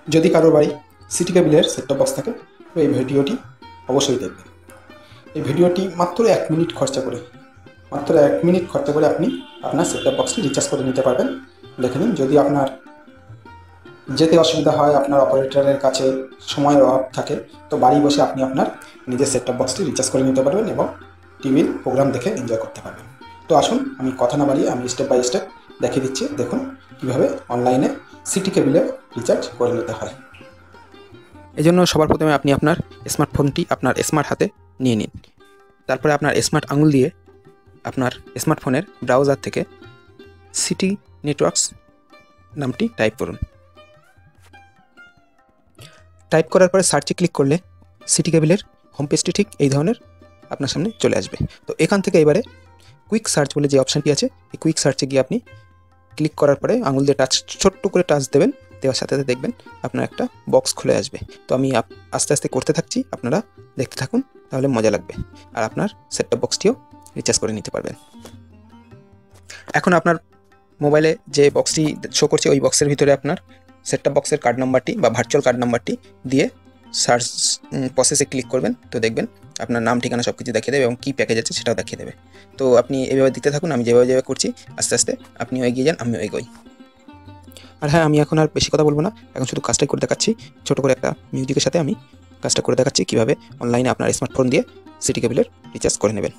যদি কারোর বাড়ি সিটি কেবিলের সেট টপ বক্স থাকে তো এই ভিডিওটি অবশ্যই দেখবেন। এই ভিডিওটি মাত্র 1 মিনিট খরচা করে আপনি আপনার সেট টপ বক্সটি রিচার্জ করে নিতে পারবেন। দেখে নিন, যদি আপনার যেতে অসুবিধা হয়, আপনার অপারেটরের কাছে সময়ের অভাব থাকে, তো বাড়ি বসে আপনি আপনার নিজের সেট টপ বক্সটি রিচার্জ করে নিতে পারবেন এবং টিভির প্রোগ্রাম দেখে এনজয় করতে পারবেন। তো আসুন, আমি কথা না বাড়িয়ে আমি স্টেপ বাই স্টেপ দেখিয়ে দিচ্ছি। দেখুন কীভাবে অনলাইনে সিটি কেবিলে রিচার্জ করে নিতে হয়। এই জন্য সবার প্রথমে আপনি আপনার স্মার্টফোনটি আপনার স্মার্ট হাতে নিয়ে নিন। তারপরে আপনার স্মার্ট আঙুল দিয়ে আপনার স্মার্টফোনের ব্রাউজার থেকে সিটি নেটওয়ার্কস নামটি টাইপ করুন। টাইপ করার পরে সার্চে ক্লিক করলে সিটি কেবিলের হোম পেজটি ঠিক এই ধরনের আপনার সামনে চলে আসবে। তো এখান থেকে এবারে কুইক সার্চ বলে যে অপশানটি আছে, এই কুইক সার্চে গিয়ে আপনি ক্লিক করার পরে আঙুল দিয়ে ছোট্ট করে টাচ দেবেন। দেওয়ার সাথে সাথে দেখবেন আপনার একটা বক্স খুলে আসবে। তো আমি আস্তে আস্তে করতে থাকছি, আপনারা দেখতে থাকুন, তাহলে মজা লাগবে আর আপনার সেট টপ বক্সটিও রিচার্জ করে নিতে পারবেন। এখন আপনার মোবাইলে যে বক্সটি শো করছে ওই বক্সের ভিতরে আপনার সেট টপ বক্সের কার্ড নাম্বারটি বা ভার্চুয়াল কার্ড নাম্বারটি দিয়ে সার্চ প্রসেসে ক্লিক করবেন। তো দেখবেন আপনার নাম ঠিকানা সব কিছু দেখিয়ে দেবে এবং কী প্যাকেজ আছে সেটাও দেখিয়ে দেবে। তো আপনি এইভাবে দিতে থাকুন, আমি যেভাবে করছি আস্তে আস্তে আপনিও এগিয়ে যান, আমিও এগোই। আর হ্যাঁ, আমি এখন আর বেশি কথা বলবো না, এখন শুধু কাজটাই করে দেখাচ্ছি। ছোটো করে একটা মিউজিকের সাথে আমি কাজটা করে দেখাচ্ছি কীভাবে অনলাইনে আপনার স্মার্টফোন দিয়ে সিটি কেবিলের রিচার্জ করে নেবেন।